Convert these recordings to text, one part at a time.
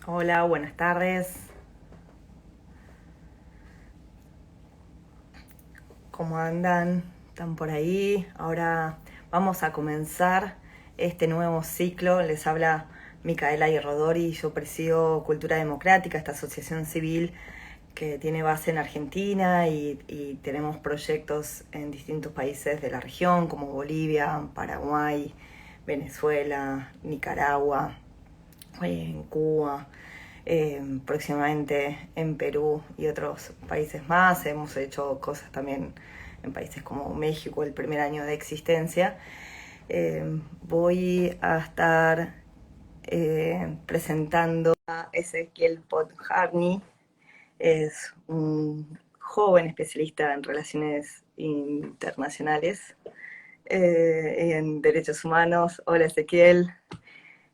Hola, buenas tardes. ¿Cómo andan? ¿Están por ahí? Ahora vamos a comenzar este nuevo ciclo. Les habla Micaela Rodori. Yo presido Cultura Democrática, esta asociación civil que tiene base en Argentina y tenemos proyectos en distintos países de la región como Bolivia, Paraguay, Venezuela, Nicaragua, en Cuba, próximamente en Perú y otros países más. Hemos hecho cosas también en países como México el primer año de existencia. Voy a estar presentando a Ezequiel Podjarny. Es un joven especialista en relaciones internacionales, en derechos humanos. Hola Ezequiel.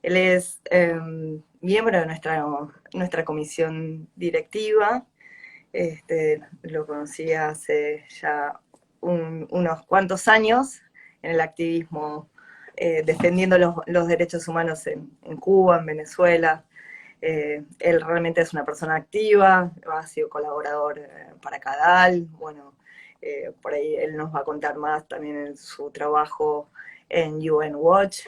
Él es miembro de nuestra comisión directiva. Lo conocí hace ya unos cuantos años en el activismo, defendiendo los derechos humanos en Cuba, en Venezuela. Él realmente es una persona activa, ha sido colaborador para CADAL. Bueno, por ahí él nos va a contar más también en su trabajo en UN Watch,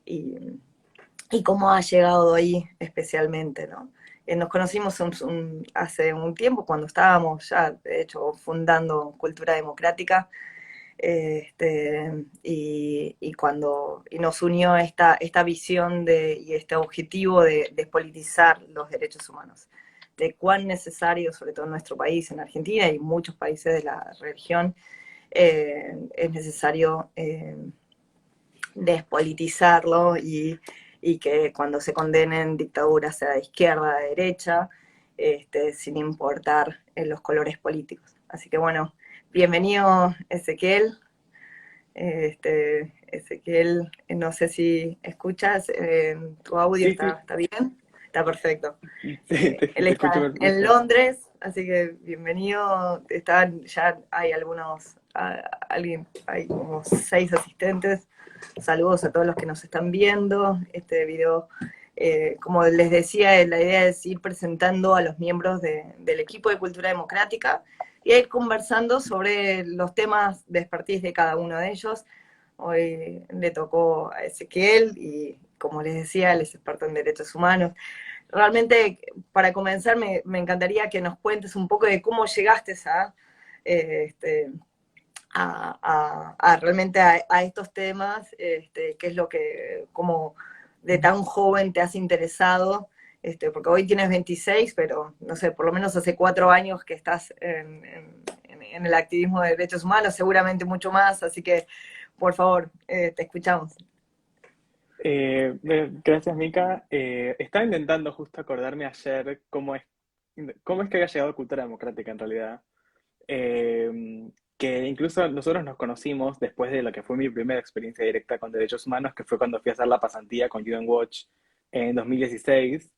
y, y cómo ha llegado ahí especialmente, ¿no? Nos conocimos hace un tiempo cuando estábamos ya, de hecho, fundando Cultura Democrática, y nos unió esta visión y este objetivo de despolitizar los derechos humanos, de cuán necesario, sobre todo en nuestro país, en Argentina y muchos países de la región, es necesario despolitizarlo y que cuando se condenen dictaduras sea de izquierda, de derecha, sin importar los colores políticos. Así que bueno, bienvenido Ezequiel. Ezequiel, no sé si escuchas, tu audio Sí, sí, está bien, está perfecto. sí, te, Él te escucho está en perfecto. Londres, así que bienvenido. Ya hay hay como 6 asistentes. Saludos a todos los que nos están viendo. Este video, como les decía, la idea es ir presentando a los miembros del equipo de Cultura Democrática y ir conversando sobre los temas de expertise de cada uno de ellos. Hoy le tocó a Ezequiel y, como les decía, él es experto en derechos humanos. Realmente, para comenzar, me encantaría que nos cuentes un poco de cómo llegaste eh, este, realmente a estos temas, qué es lo que, como de tan joven te has interesado, porque hoy tienes 26, pero no sé, por lo menos hace 4 años que estás en el activismo de derechos humanos, seguramente mucho más, así que por favor, te escuchamos. Gracias, Mica. Estaba intentando justo acordarme ayer cómo es que había llegado a Cultura Democrática en realidad. Que incluso nosotros nos conocimos después de lo que fue mi primera experiencia directa con derechos humanos, que fue cuando fui a hacer la pasantía con UN Watch en 2016.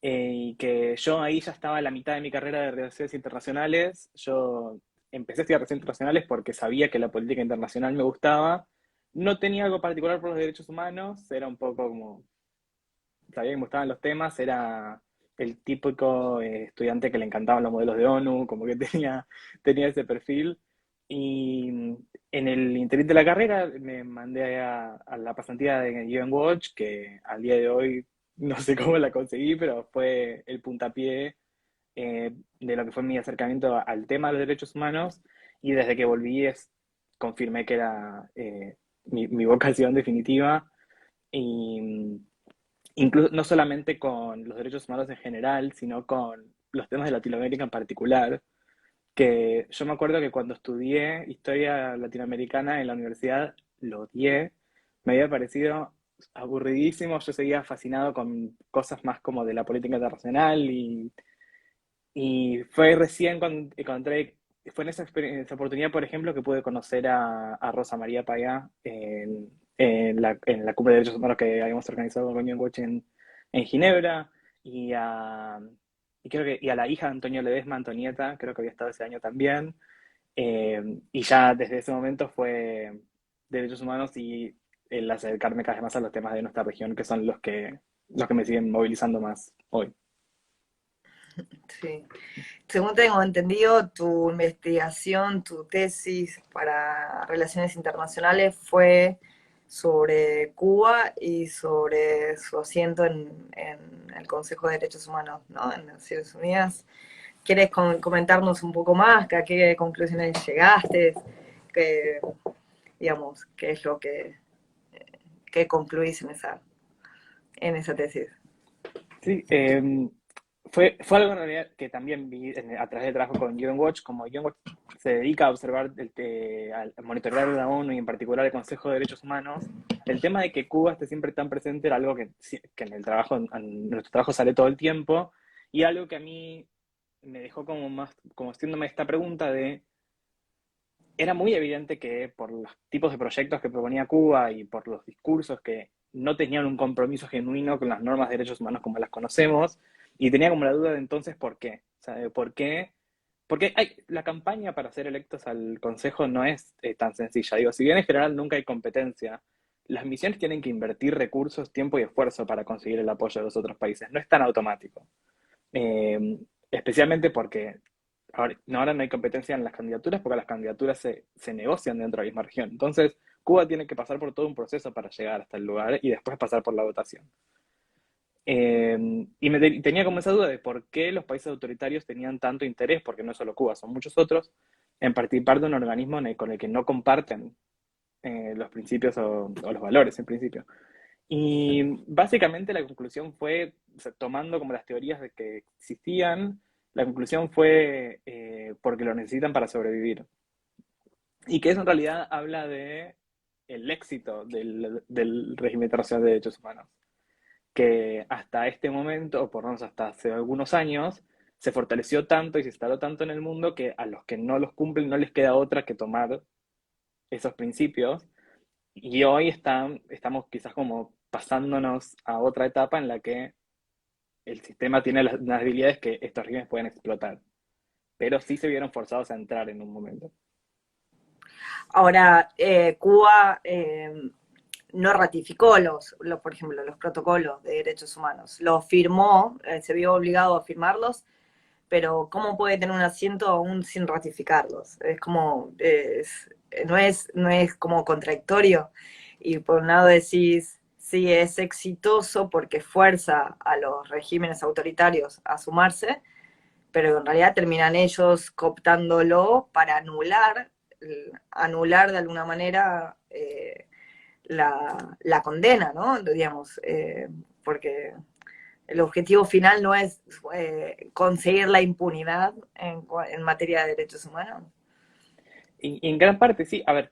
Y que yo ahí ya estaba a la mitad de mi carrera de relaciones internacionales. Yo empecé a estudiar relaciones internacionales porque sabía que la política internacional me gustaba. No tenía algo particular por los derechos humanos, era un poco como, sabía que me gustaban los temas, era el típico estudiante que le encantaban los modelos de ONU, como que tenía ese perfil. Y en el interín de la carrera me mandé a la pasantía de UN Watch, que al día de hoy no sé cómo la conseguí, pero fue el puntapié de lo que fue mi acercamiento al tema de los derechos humanos. Y desde que volví confirmé que era mi vocación definitiva. Y incluso no solamente con los derechos humanos en general, sino con los temas de Latinoamérica en particular, que yo me acuerdo que cuando estudié historia latinoamericana en la universidad, lo odié, me había parecido aburridísimo, yo seguía fascinado con cosas más como de la política internacional y fue recién cuando encontré, fue en en esa oportunidad, por ejemplo, que pude conocer a Rosa María Payá en la cumbre de derechos humanos que habíamos organizado con Union Watch en Ginebra, y a, y a la hija de Antonio Ledesma, Antonieta, creo que había estado ese año también. Y ya desde ese momento fue derechos humanos y el acercarme cada vez más a los temas de nuestra región, que son los que los que me siguen movilizando más hoy. Sí. Según tengo entendido, tu investigación, tu tesis para relaciones internacionales fue sobre Cuba y sobre su asiento en el Consejo de Derechos Humanos, ¿no? En Naciones Unidas. ¿Quieres comentarnos un poco más? ¿A qué conclusiones llegaste? ¿Qué, digamos, qué es lo que concluís en esa tesis? Sí, fue algo en realidad que también vi a través del trabajo con UN Watch, como UN Watch se dedica a observar, a monitorear la ONU y en particular el Consejo de Derechos Humanos. El tema de que Cuba esté siempre tan presente era algo que en el trabajo, en nuestro trabajo sale todo el tiempo, y algo que a mí me dejó como más, como haciéndome esta pregunta de, era muy evidente que por los tipos de proyectos que proponía Cuba y por los discursos que no tenían un compromiso genuino con las normas de derechos humanos como las conocemos, y tenía como la duda de entonces por qué. O sea, ¿por qué? Porque la campaña para ser electos al Consejo no es tan sencilla. Digo, si bien en general nunca hay competencia, las misiones tienen que invertir recursos, tiempo y esfuerzo para conseguir el apoyo de los otros países. No es tan automático. Especialmente porque ahora no hay competencia en las candidaturas, porque las candidaturas se negocian dentro de la misma región. Entonces, Cuba tiene que pasar por todo un proceso para llegar hasta el lugar y después pasar por la votación. Y tenía como esa duda de por qué los países autoritarios tenían tanto interés, porque no es solo Cuba, son muchos otros, en participar de un organismo con el que no comparten los principios o los valores en principio. Y básicamente la conclusión fue, o sea, tomando como las teorías de que existían, la conclusión fue porque lo necesitan para sobrevivir. Y que eso en realidad habla de el éxito del régimen internacional de derechos humanos, que hasta este momento, o por lo menos hasta hace algunos años, se fortaleció tanto y se instaló tanto en el mundo que a los que no los cumplen no les queda otra que tomar esos principios. Y hoy estamos quizás como pasándonos a otra etapa en la que el sistema tiene las debilidades que estos regímenes pueden explotar, pero sí se vieron forzados a entrar en un momento. Ahora, Cuba no ratificó por ejemplo, los protocolos de derechos humanos. Los firmó, se vio obligado a firmarlos, pero ¿cómo puede tener un asiento aún sin ratificarlos? Es como, no es como contradictorio. Y por un lado decís, sí, es exitoso porque fuerza a los regímenes autoritarios a sumarse, pero en realidad terminan ellos cooptándolo para anular de alguna manera la condena, ¿no? Digamos, porque el objetivo final no es conseguir la impunidad en materia de derechos humanos. Y en gran parte sí, a ver,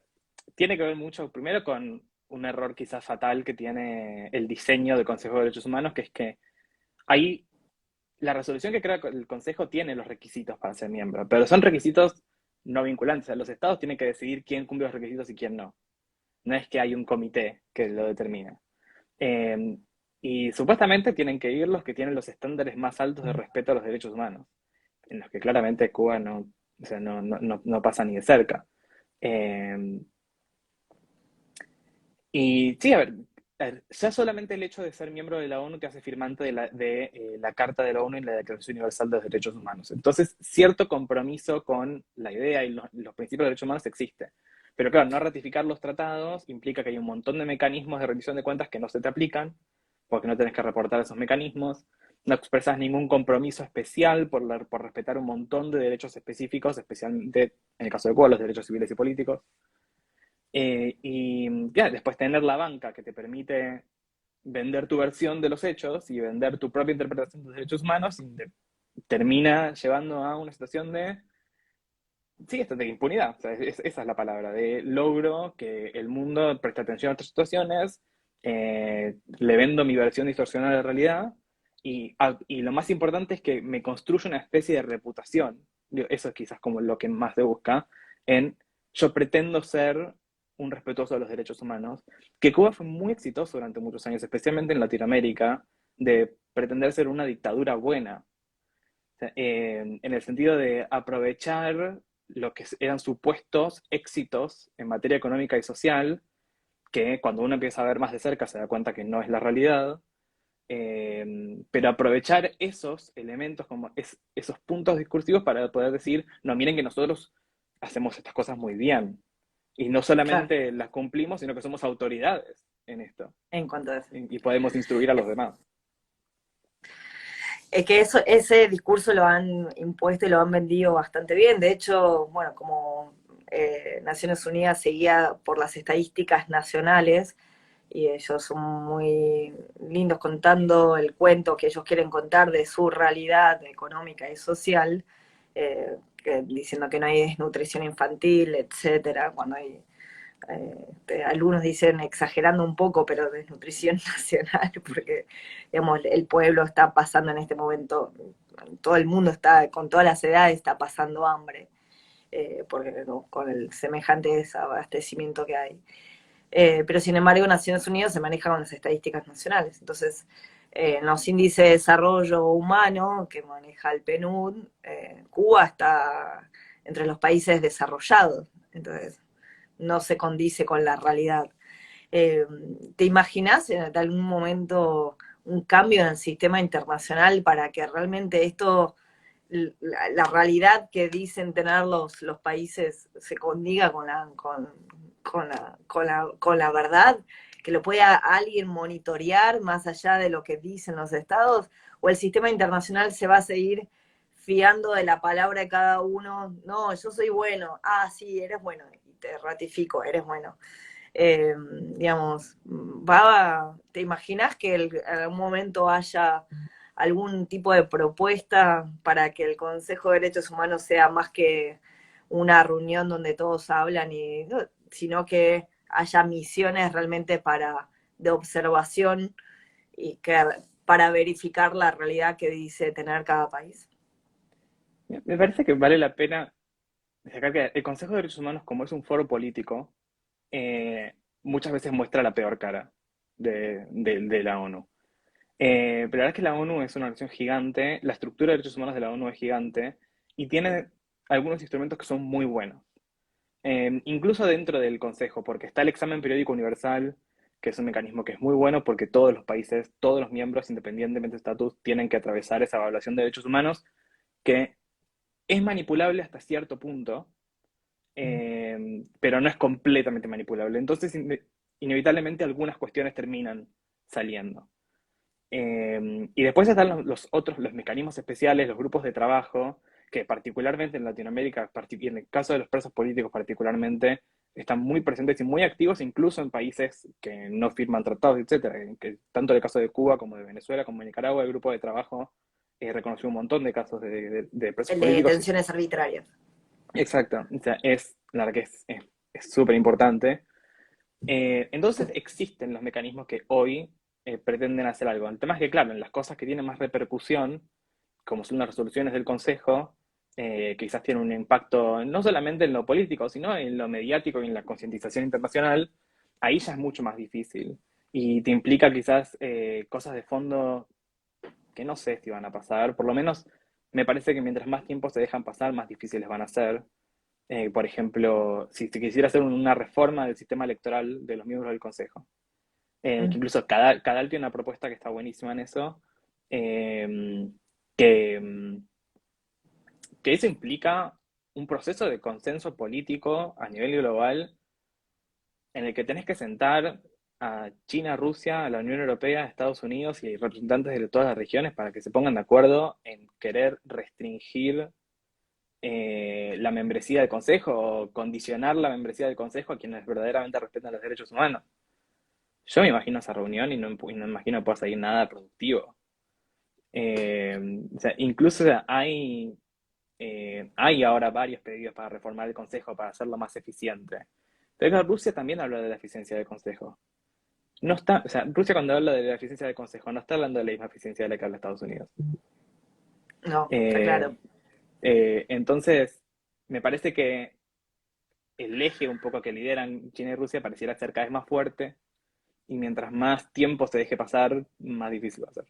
tiene que ver mucho primero con un error quizás fatal que tiene el diseño del Consejo de Derechos Humanos, que es que ahí la resolución que crea el Consejo tiene los requisitos para ser miembro, pero son requisitos no vinculantes. O sea, los estados tienen que decidir quién cumple los requisitos y quién no. No es que hay un comité que lo determina. Eh, y supuestamente tienen que ir los que tienen los estándares más altos de respeto a los derechos humanos, en los que claramente Cuba no, o sea, no pasa ni de cerca. Eh, y sí, a ver, ya solamente el hecho de ser miembro de la ONU te hace firmante de la Carta de la ONU y la Declaración Universal de los Derechos Humanos. Entonces, cierto compromiso con la idea y los principios de derechos humanos existe. Pero claro, no ratificar los tratados implica que hay un montón de mecanismos de rendición de cuentas que no se te aplican, porque no tenés que reportar esos mecanismos. No expresas ningún compromiso especial por respetar un montón de derechos específicos, especialmente en el caso de Cuba, los derechos civiles y políticos. Y ya, después tener la banca que te permite vender tu versión de los hechos y vender tu propia interpretación de los derechos humanos y termina llevando a una situación de, sí, esto de impunidad. O sea, esa es la palabra, de logro que el mundo preste atención a otras situaciones, le vendo mi versión distorsionada de la realidad y lo más importante es que me construye una especie de reputación. Digo, eso es quizás como lo que más se busca en yo pretendo ser un respetuoso de los derechos humanos, que Cuba fue muy exitoso durante muchos años, especialmente en Latinoamérica, de pretender ser una dictadura buena, en el sentido de aprovechar lo que eran supuestos éxitos en materia económica y social, que cuando uno empieza a ver más de cerca se da cuenta que no es la realidad, pero aprovechar esos elementos, como esos puntos discursivos para poder decir, no, miren que nosotros hacemos estas cosas muy bien. Y no Claro, solamente las cumplimos, sino que somos autoridades en esto. en cuanto a eso. Y podemos instruir a los demás. Es que eso, ese discurso lo han impuesto y lo han vendido bastante bien. De hecho, bueno, como Naciones Unidas seguía por las estadísticas nacionales, y ellos son muy lindos contando el cuento que ellos quieren contar de su realidad económica y social, diciendo que no hay desnutrición infantil, etcétera, cuando hay algunos dicen exagerando un poco, pero desnutrición nacional, porque digamos, el pueblo está pasando en este momento, todo el mundo está, con todas las edades está pasando hambre, porque ¿no? con el semejante desabastecimiento que hay. Pero sin embargo, Naciones Unidas se maneja con las estadísticas nacionales. Entonces, en los índices de desarrollo humano que maneja el PNUD, Cuba está entre los países desarrollados. Entonces, no se condice con la realidad. Eh, ¿Te imaginas en algún momento un cambio en el sistema internacional para que realmente esto, la realidad que dicen tener los países se condiga con la verdad? ¿Que lo pueda alguien monitorear más allá de lo que dicen los estados? ¿O el sistema internacional se va a seguir fiando de la palabra de cada uno? No, yo soy bueno. Ah, sí, eres bueno. Y te ratifico, eres bueno. Digamos, ¿te imaginas que en algún momento haya algún tipo de propuesta para que el Consejo de Derechos Humanos sea más que una reunión donde todos hablan, sino que haya misiones realmente de observación y para verificar la realidad que dice tener cada país? Me parece que vale la pena destacar que el Consejo de Derechos Humanos, como es un foro político, muchas veces muestra la peor cara de la ONU. Pero la verdad es que la ONU es una organización gigante, la estructura de derechos humanos de la ONU es gigante y tiene algunos instrumentos que son muy buenos. Incluso dentro del Consejo, porque está el examen periódico universal, que es un mecanismo que es muy bueno porque todos los países, todos los miembros, independientemente de estatus, tienen que atravesar esa evaluación de derechos humanos, que es manipulable hasta cierto punto, pero no es completamente manipulable. Entonces, inevitablemente algunas cuestiones terminan saliendo. Y después están los otros, los mecanismos especiales, los grupos de trabajo, que particularmente en Latinoamérica, y en el caso de los presos políticos particularmente, están muy presentes y muy activos, incluso en países que no firman tratados, etcétera. Que tanto en el caso de Cuba como de Venezuela como de Nicaragua, el grupo de trabajo reconoció un montón de casos de presos El de políticos. detenciones arbitrarias. Exacto, o sea, la verdad que es súper importante. Entonces existen los mecanismos que hoy pretenden hacer algo. El tema es que, claro, en las cosas que tienen más repercusión, como son las resoluciones del Consejo, quizás tienen un impacto no solamente en lo político, sino en lo mediático y en la concientización internacional, ahí ya es mucho más difícil. Y te implica quizás cosas de fondo que no sé si van a pasar. Por lo menos me parece que mientras más tiempo se dejan pasar, más difíciles van a ser. Por ejemplo, si se quisiera hacer una reforma del sistema electoral de los miembros del Consejo, que Mm. incluso Cadal tiene una propuesta que está buenísima en eso, eh, que, que eso implica un proceso de consenso político a nivel global en el que tenés que sentar a China, Rusia, a la Unión Europea, a Estados Unidos y representantes de todas las regiones para que se pongan de acuerdo en querer restringir la membresía del Consejo o condicionar la membresía del Consejo a quienes verdaderamente respetan los derechos humanos. Yo me imagino esa reunión y no imagino que pueda salir nada productivo. O sea, incluso hay ahora varios pedidos para reformar el Consejo para hacerlo más eficiente. Pero claro, Rusia también habla de la eficiencia del Consejo. No está, o sea, Rusia cuando habla de la eficiencia del Consejo no está hablando de la misma eficiencia de la que habla Estados Unidos. No, está Eh, claro. entonces, me parece que el eje un poco que lideran China y Rusia pareciera ser cada vez más fuerte y mientras más tiempo se deje pasar, más difícil va a ser.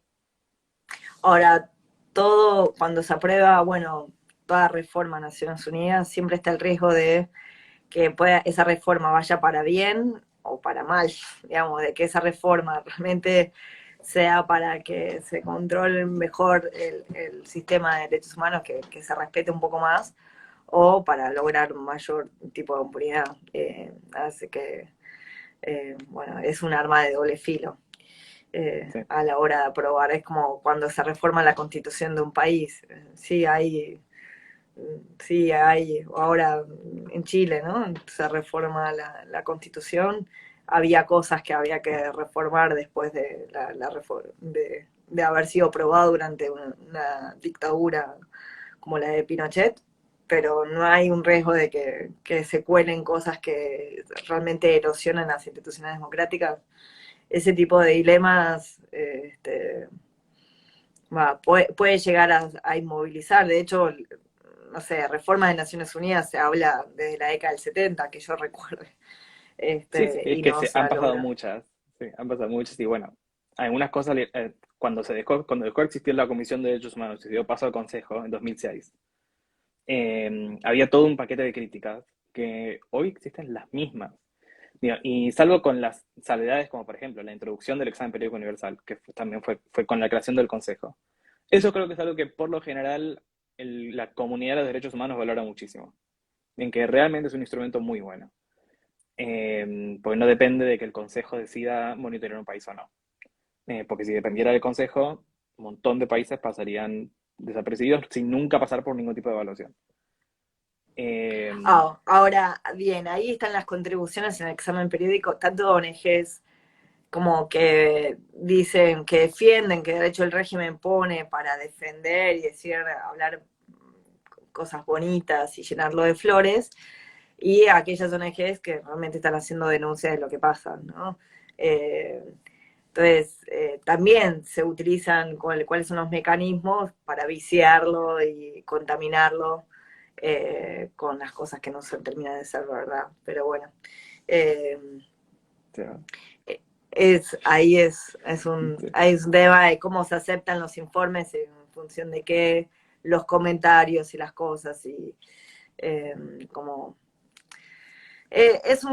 Ahora, todo, cuando se aprueba, bueno, toda reforma a Naciones Unidas, siempre está el riesgo de que esa reforma vaya para bien o para mal, digamos, de que esa reforma realmente sea para que se controle mejor el sistema de derechos humanos, que se respete un poco más, o para lograr un mayor tipo de impunidad. Así que, bueno, es un arma de doble filo Sí, a la hora de aprobar. Es como cuando se reforma la constitución de un país. Sí hay, ahora en Chile, ¿no? Se reforma la constitución. Había cosas que había que reformar después de de haber sido aprobado durante una dictadura como la de Pinochet, pero no hay un riesgo de que se cuelen cosas que realmente erosionan las instituciones democráticas. Ese tipo de dilemas puede llegar a inmovilizar. De hecho, no sé, reformas de Naciones Unidas se habla desde la década del 70, que yo recuerde, sí, sí, es y que no se se han ha pasado logrado. muchas, sí, han pasado muchas y bueno, algunas cosas, cuando dejó de existir la Comisión de Derechos Humanos y se dio paso al Consejo en 2006, había todo un paquete de críticas que hoy existen las mismas. Digo, y salvo con las salvedades como por ejemplo la introducción del examen periódico universal, que también fue con la creación del Consejo. Eso creo que es algo que por lo general la comunidad de los derechos humanos valora muchísimo, en que realmente es un instrumento muy bueno, porque no depende de que el Consejo decida monitorear un país o no. Porque si dependiera del Consejo, un montón de países pasarían desapercibidos sin nunca pasar por ningún tipo de evaluación. Eh, Ahora, bien, ahí están las contribuciones en el examen periódico, tanto de ONGs como que dicen, que defienden, que de hecho el régimen pone para defender y decir, hablar cosas bonitas y llenarlo de flores, y aquellas ONGs que realmente están haciendo denuncias de lo que pasa, ¿no? Eh, entonces, también se utilizan cuáles son los mecanismos para viciarlo y contaminarlo con las cosas que no se terminan de ser verdad. Pero bueno, eh, o sea, sí. ahí es un tema de cómo se aceptan los informes en función de qué, los comentarios y las cosas, y eh, como es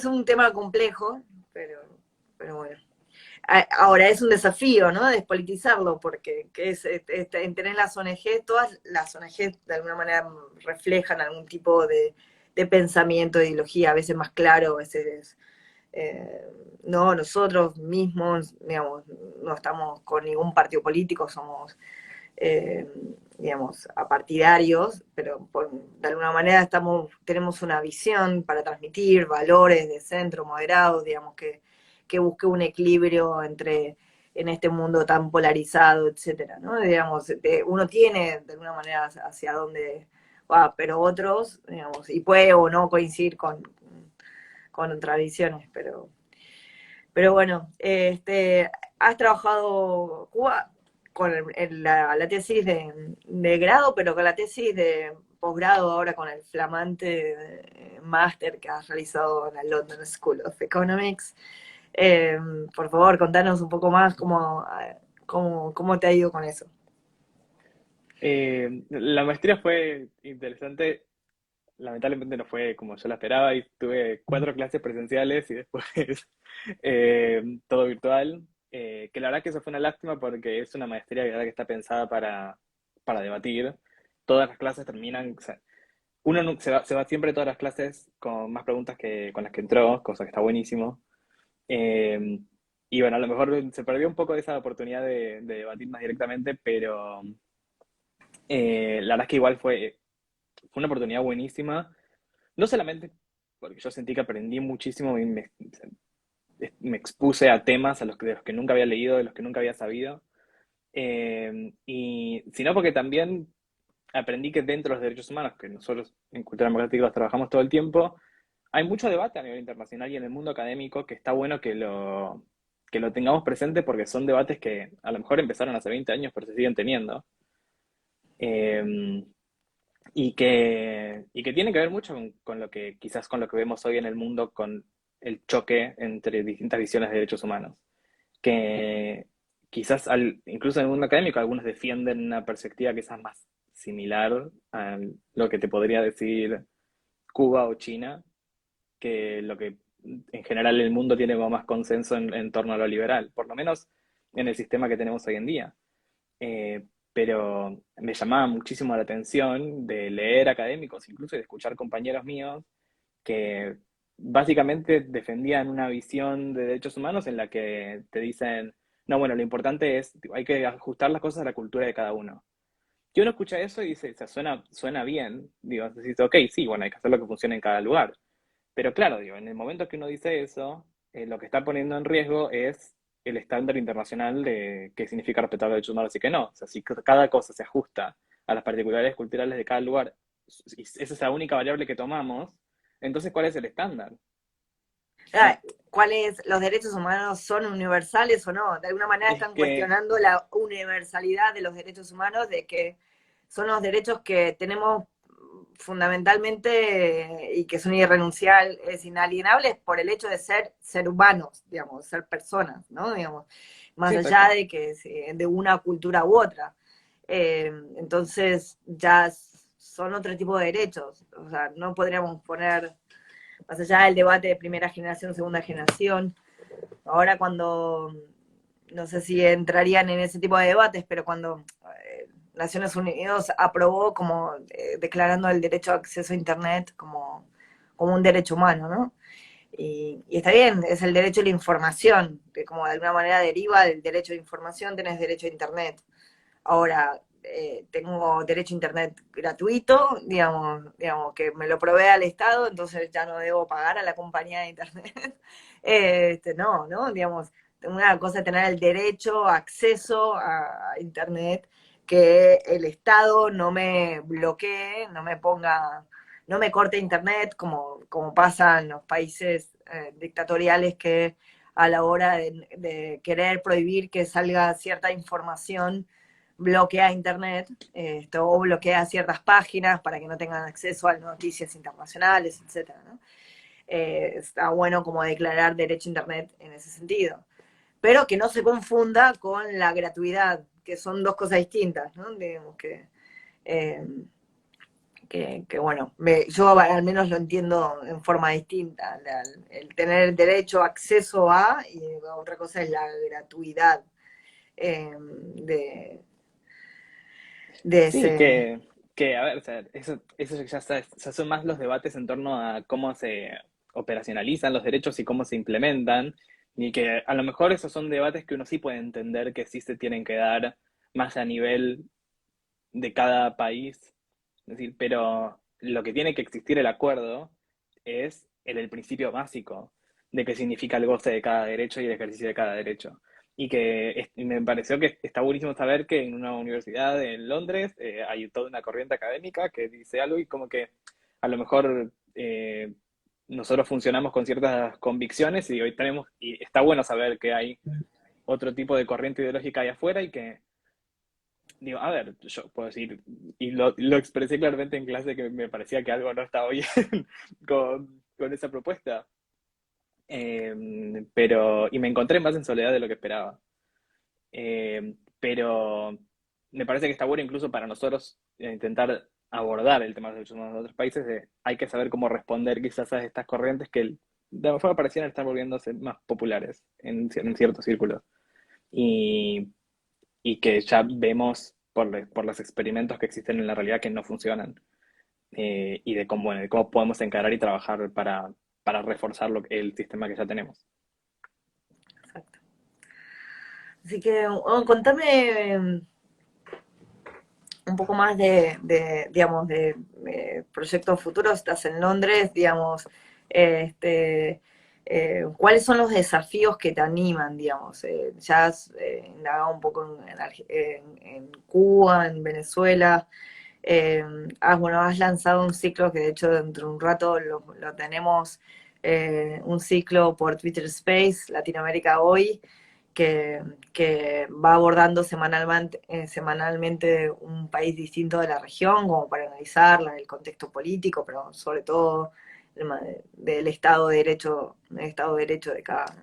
un tema complejo, pero, pero bueno. Ahora es un desafío, ¿no? Despolitizarlo, porque en tener las ONG, todas las ONG de alguna manera reflejan algún tipo de pensamiento, de ideología, a veces más claro, a veces eh, no, nosotros mismos, digamos, no estamos con ningún partido político, somos eh, digamos, apartidarios, pero de alguna manera tenemos una visión para transmitir valores de centro, moderados, digamos, que busque un equilibrio en este mundo tan polarizado, etcétera, ¿no? Digamos, uno tiene de alguna manera hacia dónde va, pero otros, digamos, y puede o no coincidir con tradiciones, pero bueno, has trabajado Cuba con la tesis de grado, pero con la tesis de posgrado ahora con el flamante máster que has realizado en la London School of Economics. Eh, por favor, contanos un poco más cómo te ha ido con eso. La maestría fue interesante, lamentablemente no fue como yo la esperaba y tuve 4 clases presenciales y después todo virtual, que la verdad que eso fue una lástima porque es una maestría que, la verdad que está pensada para debatir. Todas las clases terminan, o sea, uno se va siempre todas las clases con más preguntas que con las que entró, cosa que está buenísimo. Eh, y bueno, a lo mejor se perdió un poco de esa oportunidad de debatir más directamente, pero la verdad es que igual fue una oportunidad buenísima. No solamente porque yo sentí que aprendí muchísimo y me expuse a temas de los que nunca había leído, de los que nunca había sabido, y sino porque también aprendí que dentro de los derechos humanos, que nosotros en Cultura Democrática los trabajamos todo el tiempo, hay mucho debate a nivel internacional y en el mundo académico que está bueno que lo tengamos presente porque son debates que a lo mejor empezaron hace 20 años, pero se siguen teniendo. Eh, y que tiene que ver mucho con lo que quizás con lo que vemos hoy en el mundo con el choque entre distintas visiones de derechos humanos. Que quizás incluso en el mundo académico algunos defienden una perspectiva quizás más similar a lo que te podría decir Cuba o China, que lo que en general el mundo tiene como más consenso en torno a lo liberal. Por lo menos en el sistema que tenemos hoy en día. Pero me llamaba muchísimo la atención de leer académicos, incluso de escuchar compañeros míos que básicamente defendían una visión de derechos humanos en la que te dicen, no, bueno, lo importante es, tipo, hay que ajustar las cosas a la cultura de cada uno. Y uno escucha eso y dice, o sea, suena bien, digo, decís, ok, sí, bueno, hay que hacer lo que funcione en cada lugar. Pero claro, digo, en el momento que uno dice eso, lo que está poniendo en riesgo es el estándar internacional de qué significa respetar los derechos humanos y qué no. O sea, si cada cosa se ajusta a las particularidades culturales de cada lugar, y esa es la única variable que tomamos, entonces, ¿cuál es el estándar? Ah, Y ¿cuáles los derechos humanos son universales o no? De alguna manera es están que, cuestionando la universalidad de los derechos humanos, de que son los derechos que tenemos fundamentalmente y que son irrenunciables, inalienables por el hecho de ser humanos, digamos, ser personas, ¿no? Digamos, más sí, allá exacto. de que de una cultura u otra. Entonces ya son otro tipo de derechos. O sea, no podríamos poner más allá del debate de primera generación, segunda generación. Ahora cuando, no sé si entrarían en ese tipo de debates, pero cuando Naciones Unidas aprobó como declarando el derecho a acceso a Internet como un derecho humano, ¿no? Y está bien, es el derecho a la información, que como de alguna manera deriva del derecho a información, tenés derecho a Internet. Ahora, tengo derecho a internet gratuito, digamos, que me lo provee al Estado, entonces ya no debo pagar a la compañía de internet. No, ¿no? Digamos, una cosa es tener el derecho, acceso a internet, que el Estado no me bloquee, no me ponga, no me corte internet, como pasa en los países dictatoriales que a la hora de querer prohibir que salga cierta información, bloquea Internet, o bloquea ciertas páginas para que no tengan acceso a noticias internacionales, etcétera, ¿no? Está bueno como declarar derecho a Internet en ese sentido. Pero que no se confunda con la gratuidad, que son dos cosas distintas, ¿no? Digamos eh, bueno, yo al menos lo entiendo en forma distinta. El tener derecho, acceso a, y otra cosa es la gratuidad de, de Sí, ese. a ver, o sea, eso ya son más los debates en torno a cómo se operacionalizan los derechos y cómo se implementan, y que a lo mejor esos son debates que uno sí puede entender que sí se tienen que dar más a nivel de cada país, es decir, pero lo que tiene que existir el acuerdo es el principio básico de qué significa el goce de cada derecho y el ejercicio de cada derecho. Y me pareció que está buenísimo saber que en una universidad en Londres hay toda una corriente académica que dice algo y como que a lo mejor nosotros funcionamos con ciertas convicciones y hoy tenemos, y está bueno saber que hay otro tipo de corriente ideológica ahí afuera y que digo, a ver, yo puedo decir, y lo expresé claramente en clase que me parecía que algo no estaba bien con esa propuesta. Y me encontré más en soledad de lo que esperaba. Pero me parece que está bueno incluso para nosotros intentar abordar el tema de los derechos humanos de otros países. Hay que saber cómo responder quizás a estas corrientes que de alguna forma parecían estar volviéndose más populares en ciertos círculos. Y, y que ya vemos por los experimentos que existen en la realidad que no funcionan, y de cómo, bueno, de cómo podemos encarar y trabajar para reforzar el sistema que ya tenemos. Exacto. Así que, contame un poco más digamos, de proyectos futuros. Estás en Londres, digamos, este, ¿cuáles son los desafíos que te animan, digamos? Ya has indagado un poco en Cuba, en Venezuela. Eh, bueno, has lanzado un ciclo que de hecho dentro de un rato lo tenemos, un ciclo por Twitter Space, Latinoamérica Hoy, que, que va abordando semanalmente un país distinto de la región, como para analizarla, el contexto político, pero sobre todo del Estado de Derecho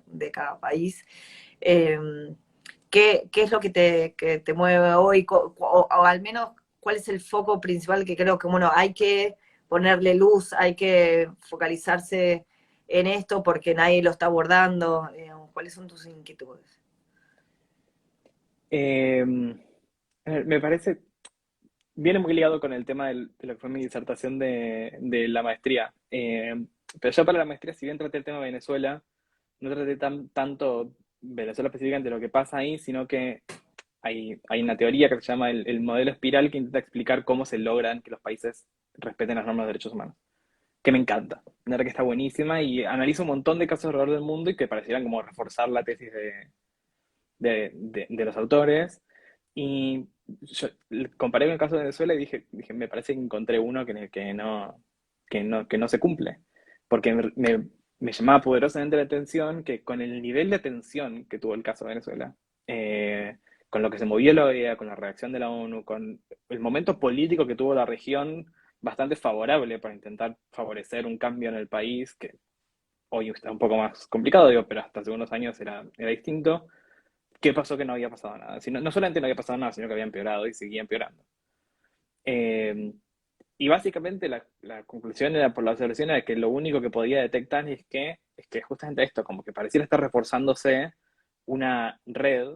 de cada país. Eh, ¿qué es lo que te mueve hoy? O al menos, ¿cuál es el foco principal que creo que, bueno, hay que ponerle luz, hay que focalizarse en esto porque nadie lo está abordando? ¿Cuáles son tus inquietudes? Eh, Me parece, viene muy ligado con el tema de lo que fue mi disertación de la maestría. Pero yo para la maestría, si bien traté el tema de Venezuela, no traté tanto Venezuela específicamente lo que pasa ahí, sino que hay una teoría que se llama el modelo espiral que intenta explicar cómo se logran que los países respeten las normas de derechos humanos. Que me encanta. Una verdad que está buenísima y analiza un montón de casos alrededor del mundo y que parecieran como reforzar la tesis de los autores. Y yo comparé con el caso de Venezuela y dije, me parece que encontré uno que no se cumple. Porque me llamaba poderosamente la atención que con el nivel de atención que tuvo el caso de Venezuela, con lo que se movió la OEA, con la reacción de la ONU, con el momento político que tuvo la región, bastante favorable para intentar favorecer un cambio en el país, que hoy está un poco más complicado, digo, pero hasta hace unos años era distinto. ¿Qué pasó? Que no había pasado nada. No solamente no había pasado nada, sino que había empeorado y seguía empeorando. Eh, y básicamente la conclusión por la observación era que lo único que podía detectar es que justamente esto, como que pareciera estar reforzándose una red,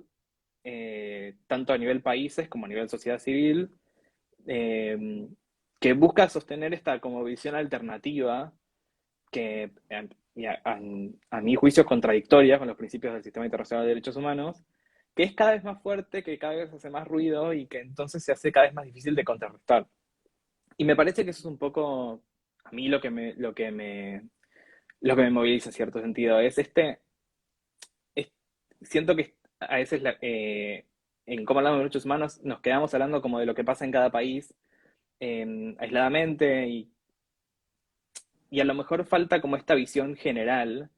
tanto a nivel países como a nivel sociedad civil, eh, que busca sostener esta como visión alternativa que a mi juicio es contradictoria con los principios del sistema internacional de derechos humanos, que es cada vez más fuerte, que cada vez hace más ruido y que entonces se hace cada vez más difícil de contrarrestar. Y me parece que eso es un poco a mí lo que me moviliza en cierto sentido. Es- siento que a veces en cómo hablamos de derechos humanos nos quedamos hablando como de lo que pasa en cada país aisladamente y a lo mejor falta como esta visión general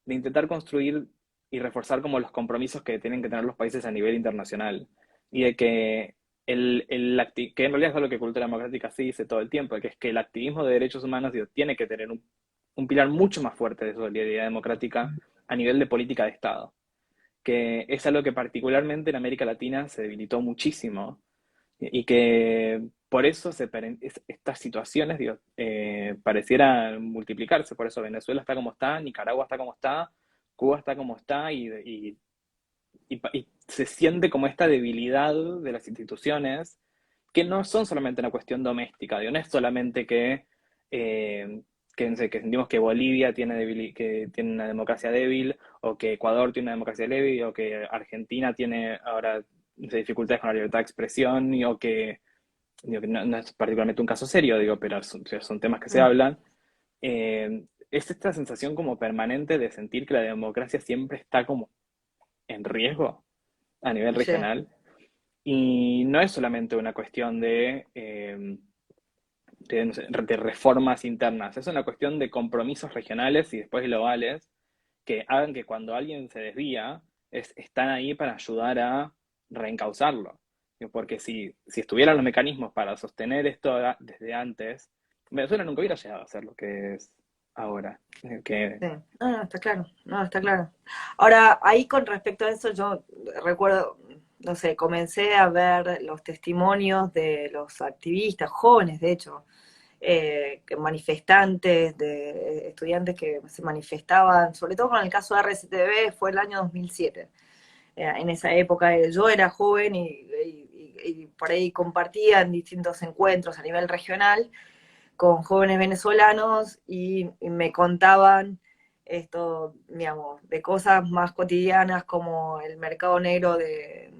de intentar construir y reforzar como los compromisos que tienen que tener los países a nivel internacional. Y de que que en realidad es algo que Cultura Democrática sí dice todo el tiempo, que es que el activismo de derechos humanos digo, tiene que tener un pilar mucho más fuerte de solidaridad democrática a nivel de política de Estado, que es algo que particularmente en América Latina se debilitó muchísimo y que por eso estas situaciones digo, parecieran multiplicarse. Por eso Venezuela está como está, Nicaragua está como está, Cuba está como está y se siente como esta debilidad de las instituciones que no son solamente una cuestión doméstica, digo, no es solamente eh, no sé, que sentimos que Bolivia que tiene una democracia débil, o que Ecuador tiene una democracia débil, o que Argentina tiene ahora no sé, dificultades con la libertad de expresión, digo que no es particularmente un caso serio, digo, pero son temas que se Mm, hablan. Es esta sensación como permanente de sentir que la democracia siempre está como en riesgo a nivel sí, regional. Y no es solamente una cuestión no sé, de reformas internas, es una cuestión de compromisos regionales y después globales que hagan que cuando alguien se desvía, están ahí para ayudar a reencauzarlo. Porque si estuvieran los mecanismos para sostener esto desde antes, Venezuela nunca hubiera llegado a ser lo que es ahora. Que, sí. No, no, está claro, no, está claro. Ahora, ahí con respecto a eso, yo recuerdo, no sé, comencé a ver los testimonios de los activistas, jóvenes, de hecho, manifestantes, de estudiantes que se manifestaban, sobre todo con el caso de RCTV, fue el año 2007. En esa época yo era joven y por ahí compartía en distintos encuentros a nivel regional con jóvenes venezolanos y me contaban esto, digamos, de cosas más cotidianas como el mercado negro de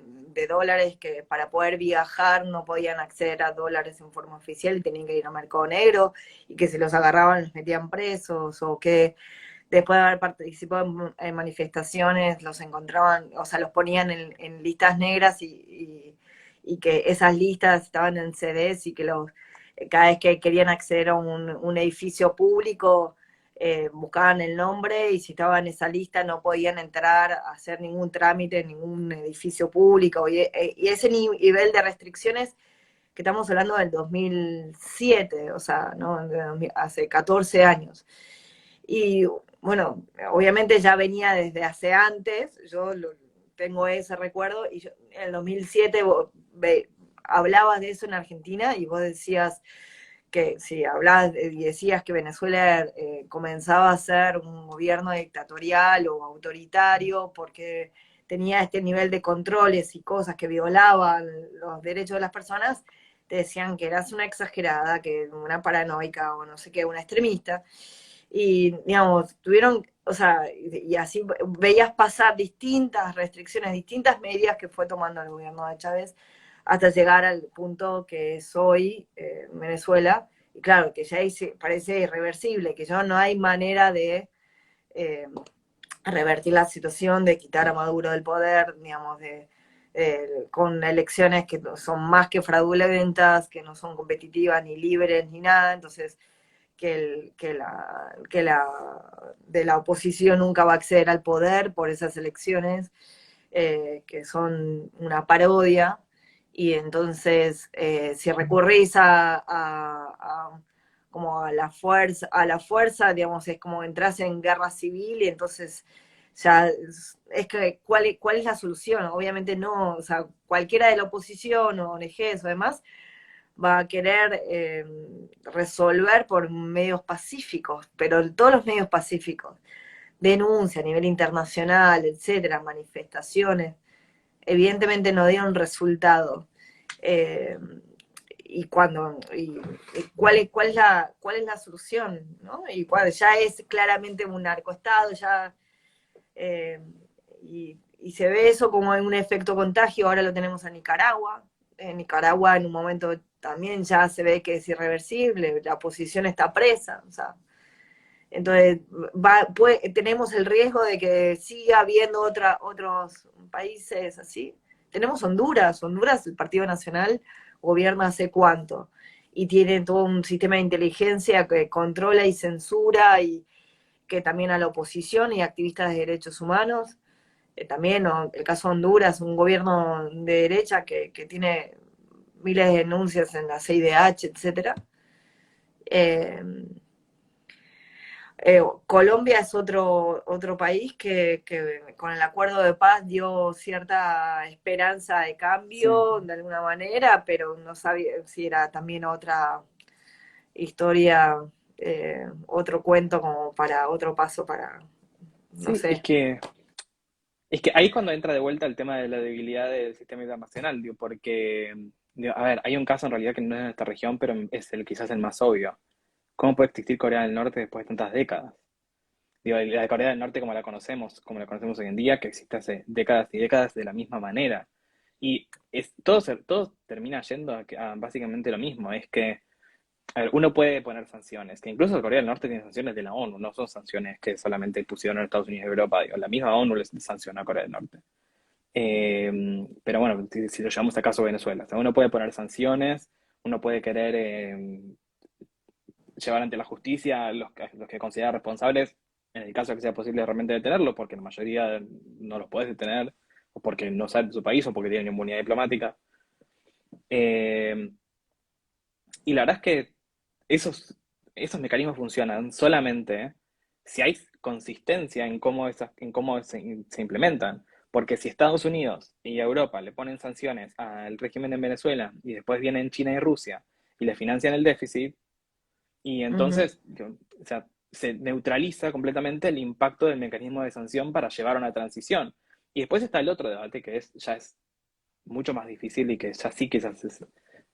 dólares, que para poder viajar no podían acceder a dólares en forma oficial y tenían que ir al mercado negro y que si los agarraban los metían presos o que después de haber participado en manifestaciones los encontraban, o sea, los ponían en listas negras y que esas listas estaban en CDs y que cada vez que querían acceder a un edificio público, buscaban el nombre y si estaba en esa lista no podían entrar a hacer ningún trámite en ningún edificio público. Y ese nivel de restricciones que estamos hablando del 2007, o sea, ¿no? Hace 14 años. Y bueno, obviamente ya venía desde hace antes, tengo ese recuerdo, y en el 2007 hablabas de eso en Argentina y vos decías que si hablabas y decías que Venezuela comenzaba a ser un gobierno dictatorial o autoritario porque tenía este nivel de controles y cosas que violaban los derechos de las personas, te decían que eras una exagerada, que una paranoica o no sé qué, una extremista. Y, digamos, tuvieron, o sea, y así veías pasar distintas restricciones, distintas medidas que fue tomando el gobierno de Chávez hasta llegar al punto que es hoy Venezuela. Y claro, que ya parece irreversible, que ya no hay manera de eh, revertir la situación, de quitar a Maduro del poder, digamos, con elecciones que son más que fraudulentas, que no son competitivas ni libres ni nada. Entonces que de la oposición nunca va a acceder al poder por esas elecciones, que son una parodia. Y entonces, si recurrís como a la fuerza, digamos, es como entras en guerra civil. Y entonces ya es que ¿cuál es la solución? Obviamente no, o sea, cualquiera de la oposición o ONGs o demás va a querer resolver por medios pacíficos, pero todos los medios pacíficos, denuncia a nivel internacional, etcétera, manifestaciones, evidentemente no dieron resultado. Eh, cuál es la solución, ¿no? Y cuando ya es claramente un narcoestado, ya eh, y se ve eso como un efecto contagio. Ahora lo tenemos en Nicaragua. En Nicaragua en un momento también ya se ve que es irreversible, la oposición está presa, o sea, entonces tenemos el riesgo de que siga habiendo otros países así. Tenemos Honduras, el Partido Nacional gobierna hace cuánto, y tiene todo un sistema de inteligencia que controla y censura, y que también a la oposición y activistas de derechos humanos. También, ¿no? El caso de Honduras, un gobierno de derecha que tiene miles de denuncias en la CIDH, etcétera. Eh, Colombia es otro país que con el acuerdo de paz dio cierta esperanza de Sí. cambio de alguna manera, pero no sabía si era también otra historia, otro cuento como para otro paso para, no Sí, es sé. que Es que ahí es cuando entra de vuelta el tema de la debilidad del sistema internacional, digo, porque, digo, a ver, hay un caso en realidad que no es de esta región, pero es quizás el más obvio. ¿Cómo puede existir Corea del Norte después de tantas décadas? Digo, la de Corea del Norte como la conocemos hoy en día, que existe hace décadas y décadas de la misma manera. Y todo termina yendo a básicamente lo mismo, es que, a ver, uno puede poner sanciones, que incluso Corea del Norte tiene sanciones de la ONU, no son sanciones que solamente pusieron en Estados Unidos y Europa, digo, la misma ONU les sancionó a Corea del Norte. Pero bueno, si lo llevamos a caso Venezuela, o sea, uno puede poner sanciones, uno puede querer llevar ante la justicia a los que considera responsables, en el caso de que sea posible realmente detenerlo, porque la mayoría no los puedes detener, o porque no salen de su país, o porque tienen inmunidad diplomática. Eh, y la verdad es que esos mecanismos funcionan solamente si hay consistencia en cómo se implementan. Porque si Estados Unidos y Europa le ponen sanciones al régimen en Venezuela y después vienen China y Rusia y le financian el déficit, y Ujú. entonces o sea, se neutraliza completamente el impacto del mecanismo de sanción para llevar a una transición. Y después está el otro debate que ya es mucho más difícil y que ya sí quizás es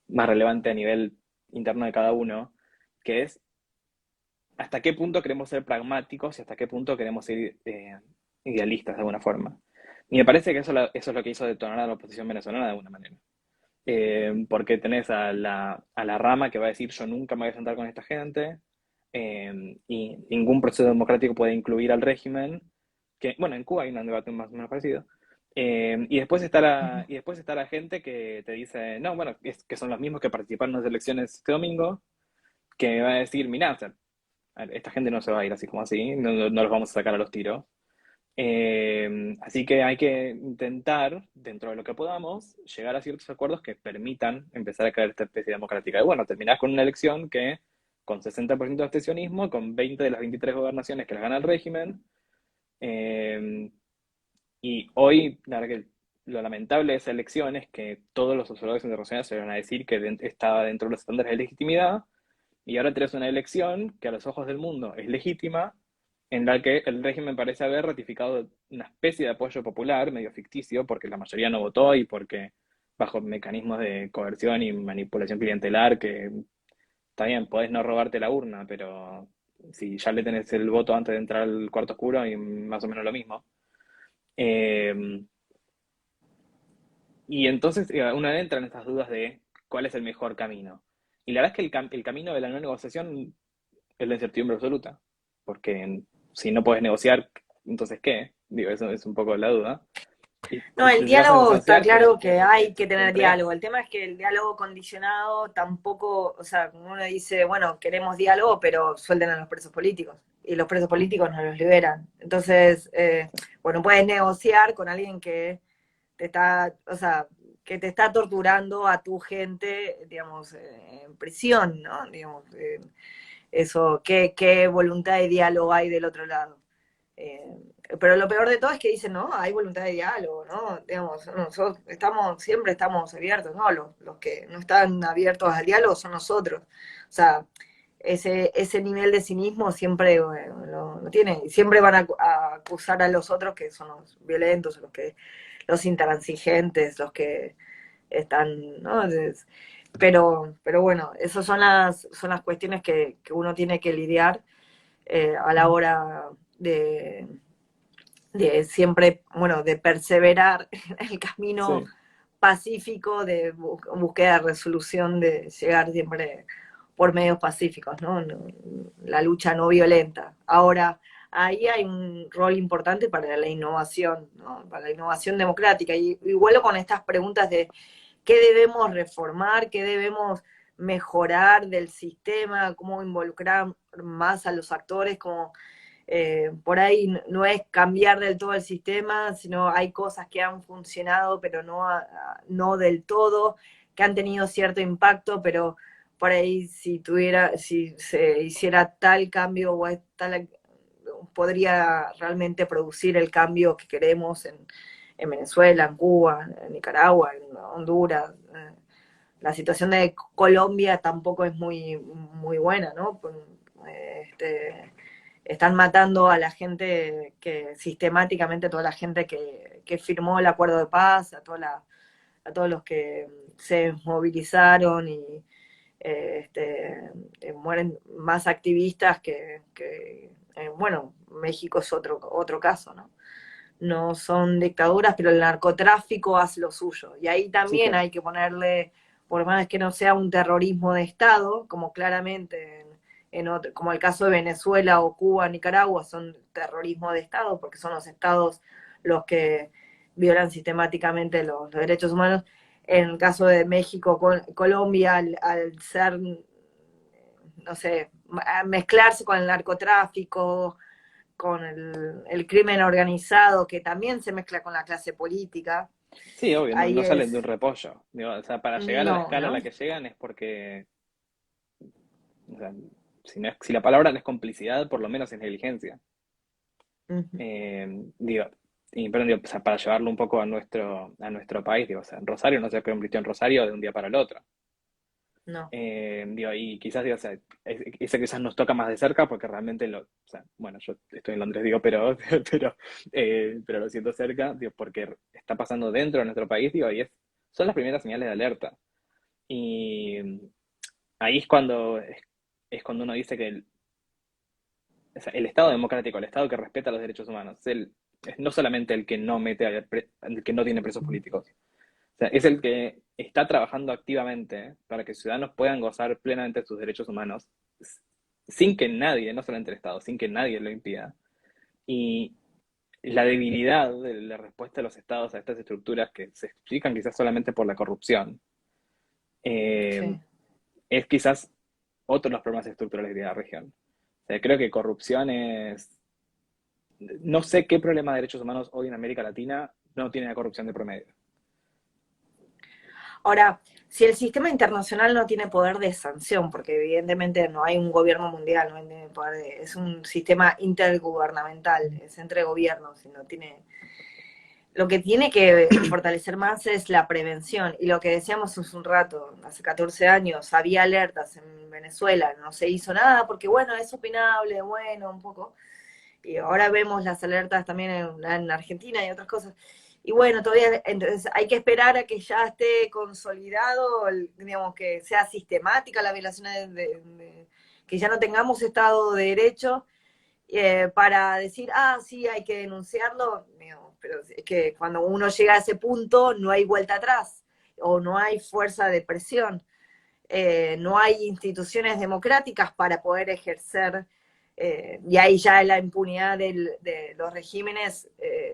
más relevante a nivel interno de cada uno, que es hasta qué punto queremos ser pragmáticos y hasta qué punto queremos ser idealistas de alguna forma. Y me parece que eso es lo que hizo detonar a la oposición venezolana de alguna manera. Porque tenés a la rama que va a decir yo nunca me voy a sentar con esta gente, y ningún proceso democrático puede incluir al régimen, que bueno, en Cuba hay un debate más o menos parecido. Y después está la gente que te dice, no, bueno, que son los mismos que participaron en las elecciones este domingo, que va a decir, mirá, o sea, a ver, esta gente no se va a ir así como así, no los vamos a sacar a los tiros. Así que hay que intentar, dentro de lo que podamos, llegar a ciertos acuerdos que permitan empezar a crear esta especie democrática. Y bueno, terminás con una elección que, con 60% de abstencionismo, con 20 de las 23 gobernaciones que las gana el régimen, eh, y hoy, la verdad que lo lamentable de esa elección es que todos los observadores internacionales se van a decir que estaba dentro de los estándares de legitimidad, y ahora tenés una elección que a los ojos del mundo es legítima, en la que el régimen parece haber ratificado una especie de apoyo popular, medio ficticio, porque la mayoría no votó y porque bajo mecanismos de coerción y manipulación clientelar, que está bien, podés no robarte la urna, pero si ya le tenés el voto antes de entrar al cuarto oscuro y más o menos lo mismo. Eh, y entonces uno entra en estas dudas de cuál es el mejor camino. Y la verdad es que el camino de la no negociación es la incertidumbre absoluta, porque si no puedes negociar, entonces ¿qué? Digo, eso es un poco la duda. Y No, el si llegas a diálogo está negociar, claro que hay que tener siempre diálogo. El tema es que el diálogo condicionado tampoco, o sea, uno dice, bueno, queremos diálogo, pero suelten a los presos políticos. Y los presos políticos no los liberan. Entonces, bueno, puedes negociar con alguien que te está, o sea, que te está torturando a tu gente, digamos, en prisión, ¿no? Digamos, eso, ¿qué voluntad de diálogo hay del otro lado? Eh, pero lo peor de todo es que dicen, no, hay voluntad de diálogo, ¿no? Digamos, nosotros siempre estamos abiertos, ¿no? Los que no están abiertos al diálogo son nosotros. O sea, ese nivel de cinismo siempre lo tiene. Y siempre van a acusar a los otros que son los violentos, los intransigentes, los que están, ¿no? Pero bueno, esas son las cuestiones que uno tiene que lidiar a la hora de, de siempre, bueno, de perseverar en el camino sí, pacífico de búsqueda de resolución, de llegar siempre por medios pacíficos, ¿no? La lucha no violenta. Ahora, ahí hay un rol importante para la innovación, ¿no? Para la innovación democrática. Y vuelvo con estas preguntas de qué debemos reformar, qué debemos mejorar del sistema, cómo involucrar más a los actores, como por ahí no es cambiar del todo el sistema, sino hay cosas que han funcionado, pero no del todo, que han tenido cierto impacto, pero por ahí si se hiciera tal cambio o tal, podría realmente producir el cambio que queremos en Venezuela, en Cuba, en Nicaragua, en Honduras. La situación de Colombia tampoco es muy buena, ¿no? Este, están matando a la gente sistemáticamente, a toda la gente que firmó el acuerdo de paz, a todos los que se movilizaron y mueren más activistas bueno, México es otro caso, ¿no? No son dictaduras, pero el narcotráfico hace lo suyo. Y ahí sí, también claro. hay que ponerle, por más que no sea un terrorismo de Estado, como claramente como el caso de Venezuela o Cuba, Nicaragua, son terrorismo de Estado, porque son los estados los que violan sistemáticamente los derechos humanos. En el caso de México, Colombia, al ser, no sé, mezclarse con el narcotráfico, con el crimen organizado, que también se mezcla con la clase política, Sí, obvio, no, ahí no salen de un es, repollo. Digo, o sea, para llegar a la no, escala a ¿no? la que llegan es porque, o sea, si la palabra no es complicidad, por lo menos es negligencia. Ujú. Digo, y, perdón, digo, o sea, para llevarlo un poco a nuestro país, digo, o sea, en Rosario no se convirtió en Rosario de un día para el otro. No, Digo, y quizás, digo, o sea, esa quizás nos toca más de cerca porque realmente o sea, bueno, yo estoy en Londres, digo, pero, pero lo siento cerca, digo, porque está pasando dentro de nuestro país, digo, son las primeras señales de alerta. Y ahí es cuando uno dice que o sea, el Estado democrático, el Estado que respeta los derechos humanos, es no solamente el que no el que no tiene presos políticos, o sea, es el que está trabajando activamente para que ciudadanos puedan gozar plenamente de sus derechos humanos sin que nadie, no solamente el Estado, sin que nadie lo impida. Y la debilidad de la respuesta de los estados a estas estructuras que se explican quizás solamente por la corrupción, eh, sí. es quizás otro de los problemas estructurales de la región. O sea, creo que corrupción es... No sé qué problema de derechos humanos hoy en América Latina no tiene la corrupción de promedio. Ahora, si el sistema internacional no tiene poder de sanción, porque evidentemente no hay un gobierno mundial, no hay poder es un sistema intergubernamental, es entre gobiernos y no tiene. Lo que tiene que fortalecer más es la prevención. Y lo que decíamos hace un rato, hace 14 años, había alertas en Venezuela, no se hizo nada porque, bueno, es opinable, bueno, un poco. y ahora vemos las alertas también en Argentina y otras cosas. Y bueno, todavía, entonces hay que esperar a que ya esté consolidado, digamos, que sea sistemática la violación que ya no tengamos Estado de Derecho, para decir, ah, sí, hay que denunciarlo, digamos, pero es que cuando uno llega a ese punto no hay vuelta atrás, o no hay fuerza de presión, no hay instituciones democráticas para poder ejercer, y ahí ya la impunidad de los regímenes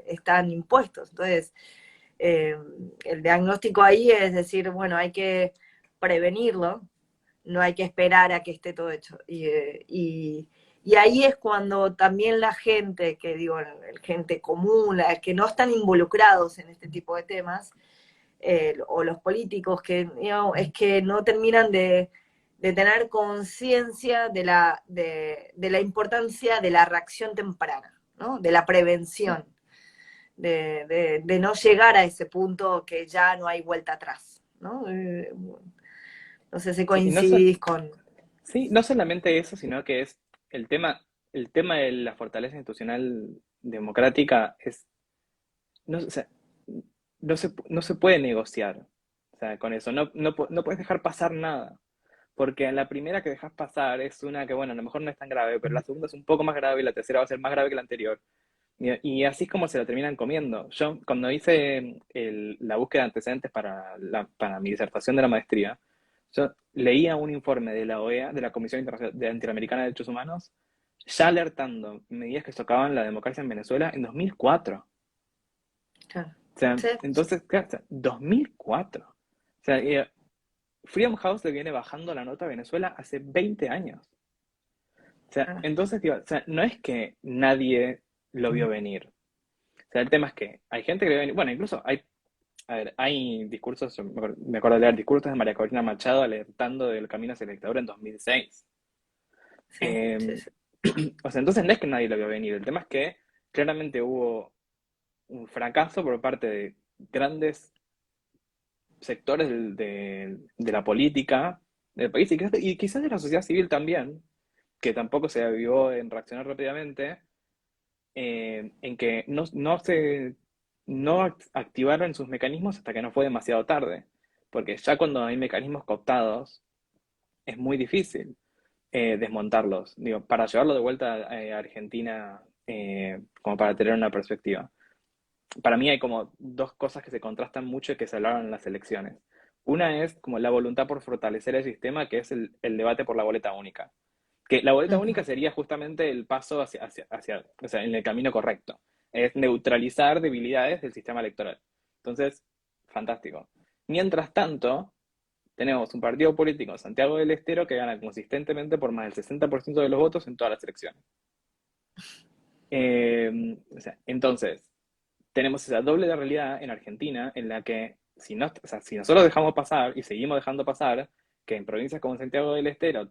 están impuestos. Entonces, eh, el diagnóstico ahí es decir, bueno, hay que prevenirlo, no hay que esperar a que esté todo hecho. Y ahí es cuando también la gente, que digo, gente común, la que no están involucrados en este tipo de temas, o los políticos, que digamos, es que no terminan de tener conciencia de la importancia de la reacción temprana, ¿no? De la Sí. prevención, de no llegar a ese punto que ya no hay vuelta atrás, ¿no? No sé si Sí, y coincidís con... sí, no solamente eso, sino que es el el tema de la fortaleza institucional democrática es, no, o sea, no se puede negociar, o sea, con eso, no puedes dejar pasar nada, porque en la primera que dejas pasar es una que, bueno, a lo mejor no es tan grave, pero la segunda es un poco más grave y la tercera va a ser más grave que la anterior. Y así es como se la terminan comiendo. Yo, cuando hice la búsqueda de antecedentes para mi disertación de la maestría, yo leía un informe de la OEA, de la Comisión Interamericana de Derechos Humanos, ya alertando medidas que tocaban la democracia en Venezuela en 2004. Claro. O sea, Sí, entonces, claro, o sea, 2004. O sea, Freedom House le viene bajando la nota a Venezuela hace 20 años. O sea, claro. entonces, digo, o sea, no es que nadie lo vio venir. O sea, el tema es que hay gente que lo vio venir. Bueno, incluso hay, a ver, hay discursos, me acuerdo de leer discursos de María Corina Machado alertando del camino hacia la dictadura en 2006. Sí, sí, Eh, sí. o sea, entonces no es que nadie lo vio venir. El tema es que claramente hubo un fracaso por parte de grandes sectores de la política del país y quizás de la sociedad civil también, que tampoco se avivó en reaccionar rápidamente, en que no activaron sus mecanismos hasta que no fue demasiado tarde, porque ya cuando hay mecanismos cooptados es muy difícil desmontarlos, digo, para llevarlo de vuelta a Argentina, como para tener una perspectiva. Para mí hay como dos cosas que se contrastan mucho y que se hablaron en las elecciones. Una es como la voluntad por fortalecer el sistema, que es el debate por la boleta única. Que la boleta Ujú. única sería justamente el paso o sea, en el camino correcto. Es neutralizar debilidades del sistema electoral. Entonces, fantástico. Mientras tanto, tenemos un partido político en Santiago del Estero que gana consistentemente por más del 60% de los votos en todas las elecciones. O sea, entonces, tenemos esa doble de realidad en Argentina en la que si, no, o sea, si nosotros dejamos pasar y seguimos dejando pasar, que en provincias como Santiago del Estero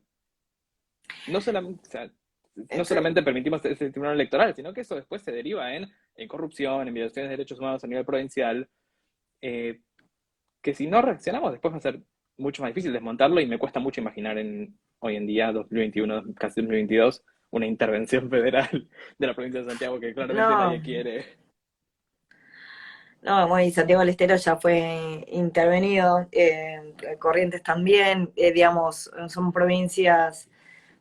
no solamente, o sea, no Este, solamente permitimos ese tribunal electoral, sino que eso después se deriva en corrupción, en violaciones de derechos humanos a nivel provincial, eh, que si no reaccionamos después va a ser mucho más difícil desmontarlo y me cuesta mucho imaginar hoy en día, 2021, casi 2022, una intervención federal de la provincia de Santiago que claramente no, nadie quiere. no, bueno, y Santiago del Estero ya fue intervenido, Corrientes también, digamos, son provincias,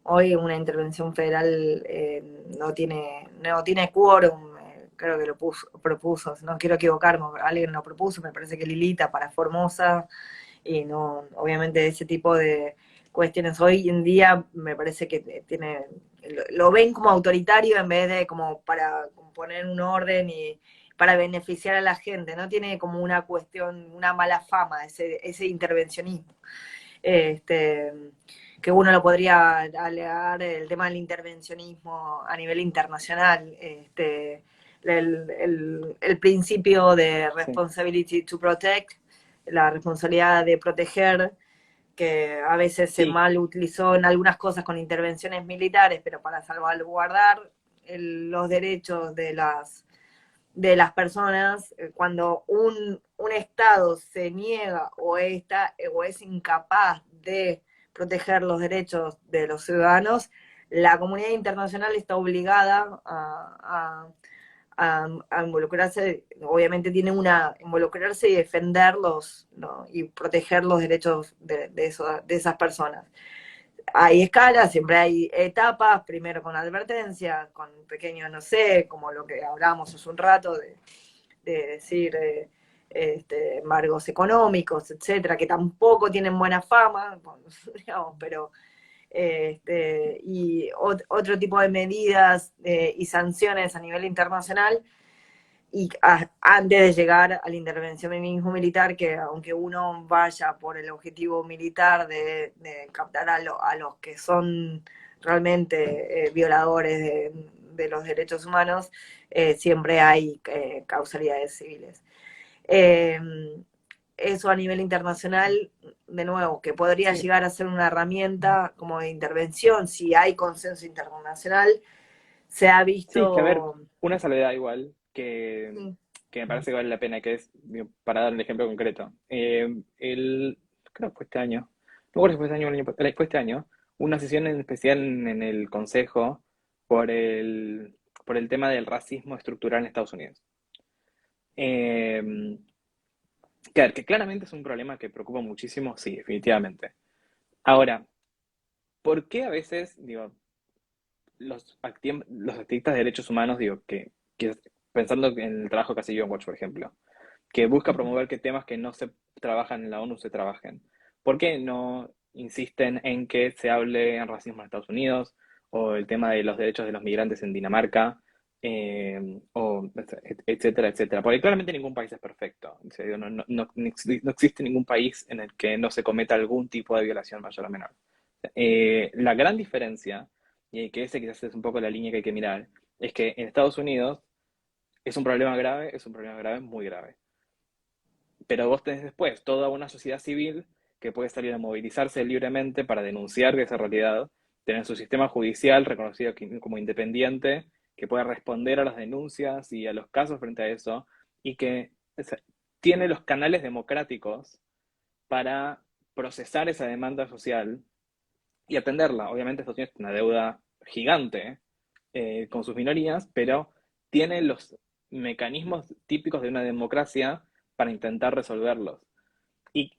hoy una intervención federal no tiene quórum, creo que propuso, no quiero equivocarme, alguien lo propuso, me parece que Lilita para Formosa, y no, obviamente ese tipo de cuestiones hoy en día me parece que lo ven como autoritario en vez de como para poner un orden y para beneficiar a la gente, no tiene como una cuestión, una mala fama ese intervencionismo. Este, que uno lo podría alegar el tema del intervencionismo a nivel internacional, el principio de Sí. responsibility to protect, la responsabilidad de proteger, que a veces se Sí, mal utilizó en algunas cosas con intervenciones militares, pero para salvaguardar los derechos de las personas, cuando un Estado se niega o es incapaz de proteger los derechos de los ciudadanos, la comunidad internacional está obligada a involucrarse, obviamente tiene involucrarse y defender ¿no? y proteger los derechos de esas personas. Hay escalas, siempre hay etapas, primero con advertencia, con pequeños, no sé, como lo que hablábamos hace un rato, de decir embargos económicos, etcétera, que tampoco tienen buena fama, digamos, pero y otro tipo de medidas y sanciones a nivel internacional y antes de llegar al intervencionismo militar, que aunque uno vaya por el objetivo militar de captar a los que son realmente violadores de los derechos humanos, siempre hay causalidades civiles. Eh, Eso a nivel internacional, de nuevo, que podría Sí, llegar a ser una herramienta como de intervención, si hay consenso internacional, se ha sí, que a ver, visto... una salvedad igual Sí. que me parece que vale la pena, que es, digo, para dar un ejemplo concreto. Creo que fue este año, no recuerdo si fue este año o el año, fue este año, una sesión en especial en el Consejo por por el tema del racismo estructural en Estados Unidos. Eh, claro, que claramente es un problema que preocupa muchísimo, sí, definitivamente. Ahora, ¿por qué a veces, digo, los activistas de derechos humanos, digo, pensando en el trabajo que hace Human Watch, por ejemplo, que busca promover que temas que no se trabajan en la ONU se trabajen? ¿Por qué no insisten en que se hable en racismo en Estados Unidos o el tema de los derechos de los migrantes en Dinamarca? O etcétera, etcétera. Porque claramente ningún país es perfecto. O sea, digo, no existe ningún país en el que no se cometa algún tipo de violación mayor o menor. La gran diferencia, y que ese quizás es un poco la línea que hay que mirar, es que en Estados Unidos es un problema grave, muy grave. Pero vos tenés después toda una sociedad civil que puede salir a movilizarse libremente para denunciar esa realidad, tener su sistema judicial reconocido como independiente, que puede responder a las denuncias y a los casos frente a eso, y que tiene los canales democráticos para procesar esa demanda social y atenderla. Obviamente Estados Unidos tiene una deuda gigante con sus minorías, pero tiene los mecanismos típicos de una democracia para intentar resolverlos. Y,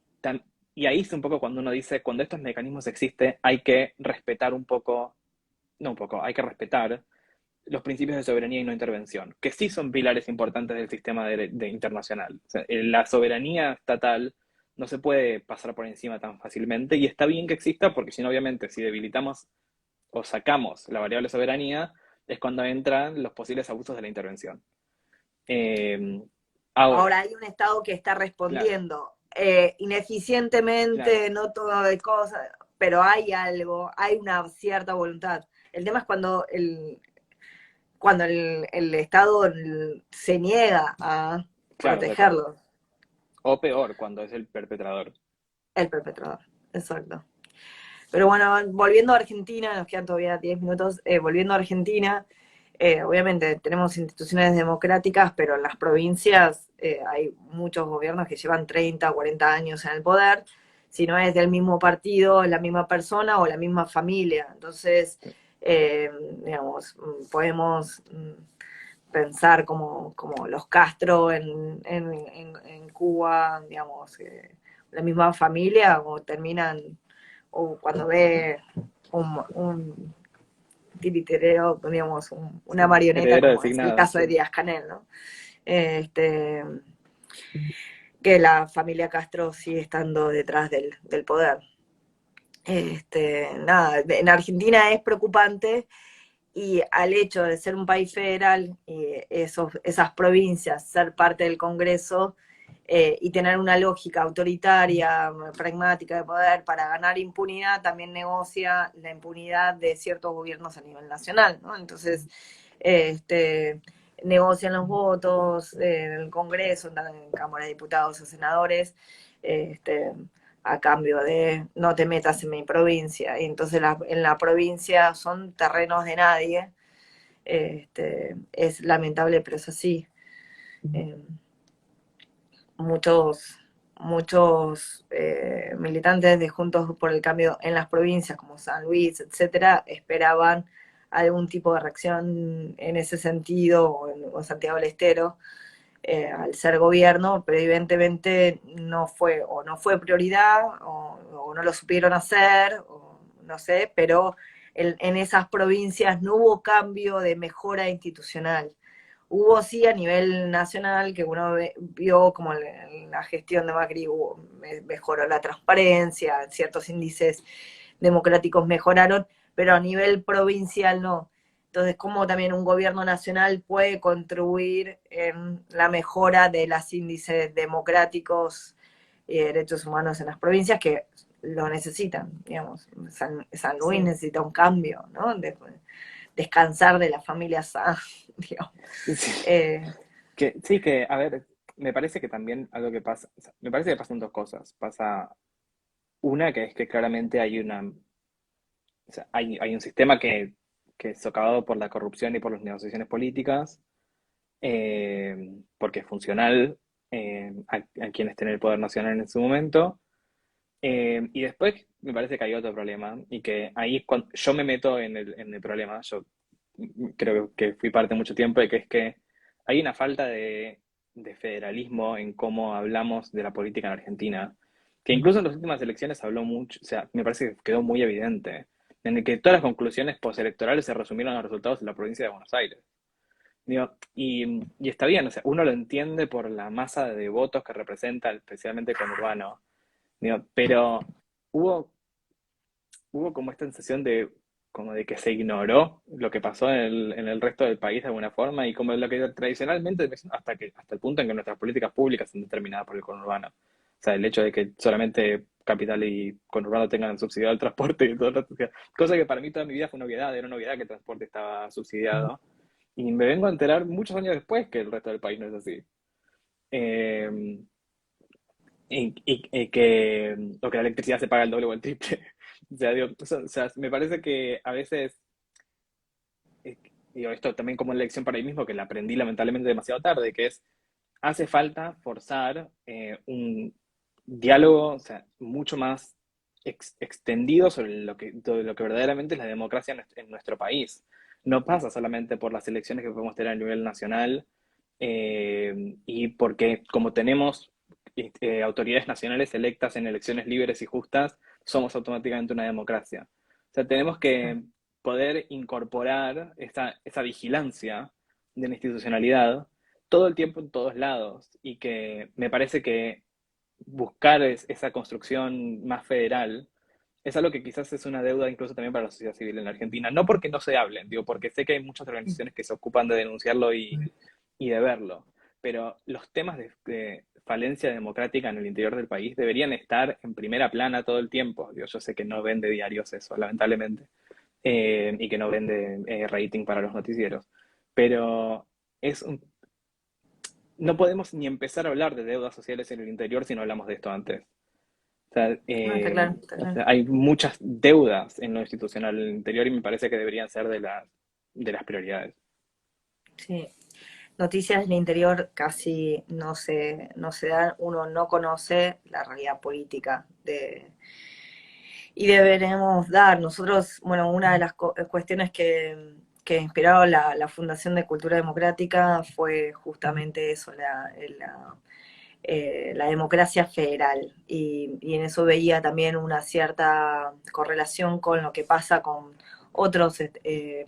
y ahí es un poco cuando uno dice, cuando estos mecanismos existen, hay que respetar un poco, no un poco, hay que respetar los principios de soberanía y no intervención, que sí son pilares importantes del sistema internacional. O sea, la soberanía estatal no se puede pasar por encima tan fácilmente y está bien que exista porque si no, obviamente, si debilitamos o sacamos la variable soberanía, es cuando entran los posibles abusos de la intervención. Eh, Ahora Ahora, hay un Estado que está claro, respondiendo claro. ineficientemente, no todo de cosas, pero hay algo, hay una cierta voluntad. El tema es cuando el Estado se niega a Claro, tal cual. protegerlos, O peor, cuando es el perpetrador. el perpetrador. Exacto. Pero bueno, volviendo a Argentina, nos quedan todavía 10 minutos, volviendo a Argentina, obviamente tenemos instituciones democráticas, pero en las provincias hay muchos gobiernos que llevan 30 o 40 años en el poder, si no es del mismo partido, la misma persona o la misma familia. Entonces, eh, digamos, podemos pensar como los Castro en Cuba, digamos, la misma familia, o terminan, o cuando ve un tiriterero, digamos, una Sí. marioneta, Heredero como es el designado, caso de sí. Díaz Canel, ¿no? Este, que la familia Castro sigue estando detrás del poder. Nada, en Argentina es preocupante y al hecho de ser un país federal y esas provincias ser parte del Congreso y tener una lógica autoritaria, pragmática de poder para ganar impunidad, también negocia la impunidad de ciertos gobiernos a nivel nacional, ¿no? Entonces, negocian los votos en el Congreso, en Cámara de Diputados o Senadores, este, a cambio de no te metas en mi provincia. Y entonces en la provincia son terrenos de nadie. Es lamentable, pero es así. Eh, muchos muchos militantes de Juntos por el Cambio en las provincias como San Luis, etcétera, esperaban algún tipo de reacción en ese sentido, o en Santiago del Estero, al ser gobierno, pero evidentemente no fue prioridad, o no lo supieron hacer, o no sé, pero en esas provincias no hubo cambio de mejora institucional. Hubo sí a nivel nacional, que uno vio como en la gestión de Macri mejoró la transparencia, ciertos índices democráticos mejoraron, pero a nivel provincial no. Entonces, cómo también un gobierno nacional puede contribuir en la mejora de los índices democráticos y de derechos humanos en las provincias que lo necesitan, digamos. San Luis Sí, necesita un cambio, ¿no? Descansar de las familias, digamos. sí. Eh, Sí, que, a ver, me parece que también algo que pasa, o sea, me parece que pasan dos cosas. Pasa una, que es que claramente hay o sea, hay un sistema que es socavado por la corrupción y por las negociaciones políticas, porque es funcional a quienes tienen el poder nacional en ese momento. Y después me parece que hay otro problema, y que ahí es cuando yo me meto en el problema. Yo creo que fui parte mucho tiempo, de que es que hay una falta de federalismo en cómo hablamos de la política en Argentina, que incluso en las últimas elecciones habló mucho, o sea, me parece que quedó muy evidente, en el que todas las conclusiones postelectorales se resumieron a los resultados de la provincia de Buenos Aires. Digo, y está bien, o sea, uno lo entiende por la masa de votos que representa, especialmente con Urbano. Digo, pero hubo, hubo como esta sensación de, como de que se ignoró lo que pasó en el resto del país de alguna forma, y como lo que tradicionalmente, hasta el punto en que nuestras políticas públicas son determinadas por el conurbano. O sea, el hecho de que solamente Capital y conurbano tengan subsidiado el transporte y todo el resto, cosa que para mí toda mi vida fue una obviedad, era una obviedad que el transporte estaba subsidiado. Y me vengo a enterar muchos años después que el resto del país no es así. Eh, o que la electricidad se paga el doble o el triple. O sea, digo, o sea, me parece que a veces, eh, digo, esto también como lección para mí mismo, que la aprendí lamentablemente demasiado tarde, que es, hace falta forzar un diálogo, o sea, mucho más extendido sobre lo que verdaderamente es la democracia en nuestro país. No pasa solamente por las elecciones que podemos tener a nivel nacional, y porque como tenemos autoridades nacionales electas en elecciones libres y justas, somos automáticamente una democracia. O sea, tenemos que poder incorporar esa vigilancia de la institucionalidad todo el tiempo en todos lados, y que me parece que buscar esa construcción más federal es algo que quizás es una deuda incluso también para la sociedad civil en la Argentina. No porque no se hablen, digo, porque sé que hay muchas organizaciones que se ocupan de denunciarlo y de verlo, pero los temas de falencia democrática en el interior del país deberían estar en primera plana todo el tiempo. Digo, yo sé que no vende diarios eso, lamentablemente, y que no vende rating para los noticieros, pero es un no podemos ni empezar a hablar de deudas sociales en el interior si no hablamos de esto antes. no, está claro, está O claro. sea, hay muchas deudas en lo institucional en el interior, y me parece que deberían ser de las prioridades. Sí. Noticias del interior casi no se dan, uno no conoce la realidad política y deberemos dar. Nosotros, bueno, una de las cuestiones que inspiraron la Fundación de Cultura Democrática fue justamente eso, la democracia federal. Y en eso veía también una cierta correlación con lo que pasa con otros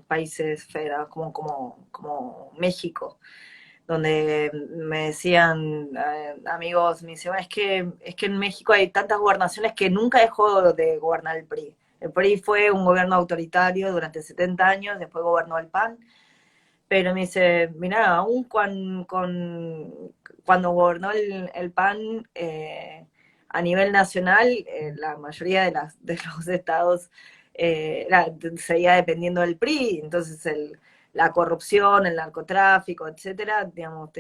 países federados como México, donde me decían amigos, me dicen, es que en México hay tantas gobernaciones que nunca dejó de gobernar el PRI. El PRI fue un gobierno autoritario durante 70 años, después gobernó el PAN, pero me dice, mira, aún cuando gobernó el PAN a nivel nacional, la mayoría de los estados seguía dependiendo del PRI, entonces la corrupción, el narcotráfico, etcétera, digamos,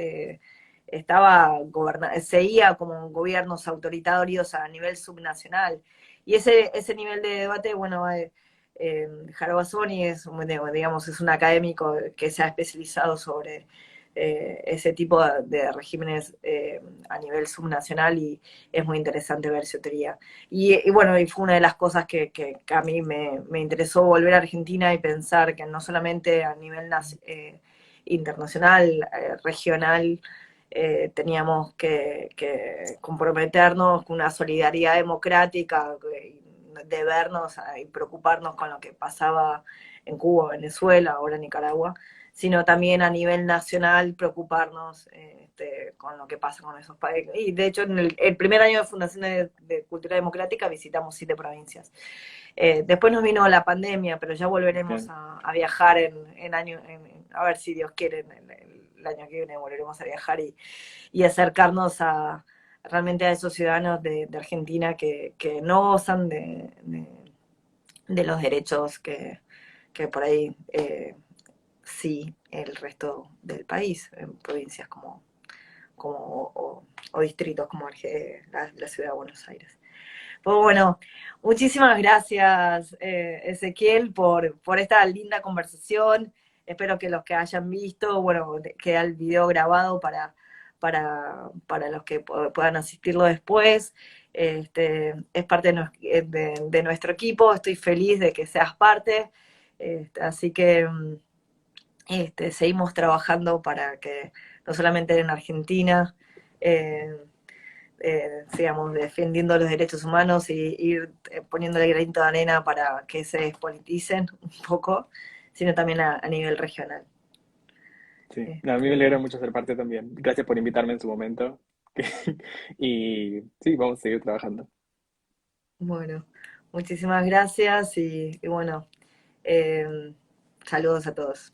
seguía como gobiernos autoritarios a nivel subnacional. Y ese nivel de debate, bueno, Jaro Bassoni es, digamos, es un académico que se ha especializado sobre ese tipo de regímenes a nivel subnacional y es muy interesante ver su teoría. Y bueno, y fue una de las cosas que a mí me interesó volver a Argentina y pensar que no solamente a nivel internacional, regional, teníamos que comprometernos con una solidaridad democrática, de vernos y preocuparnos con lo que pasaba en Cuba, Venezuela, ahora Nicaragua, sino también a nivel nacional preocuparnos con lo que pasa con esos países. Y de hecho, en el primer año de Fundación de Cultura Democrática visitamos 7 provincias. Después nos vino la pandemia, pero ya volveremos Bien. a viajar a ver si Dios quiere, el año que viene volveremos a viajar y acercarnos realmente a esos ciudadanos de Argentina que no gozan de los derechos que por ahí sí el resto del país, en provincias o distritos como la ciudad de Buenos Aires. Pues bueno, muchísimas gracias, Ezequiel, por esta linda conversación. Espero que los que hayan visto, bueno, queda el video grabado para los que puedan asistirlo después. Es parte de nuestro equipo, estoy feliz de que seas parte. Así que seguimos trabajando para que no solamente en Argentina eh, sigamos defendiendo los derechos humanos y ir poniendo el granito de arena para que se despoliticen un poco, sino también a nivel regional. Sí, no, a mí me alegra Este, mucho ser parte también. Gracias por invitarme en su momento. Y sí, vamos a seguir trabajando. bueno, muchísimas gracias y bueno, eh, saludos a todos.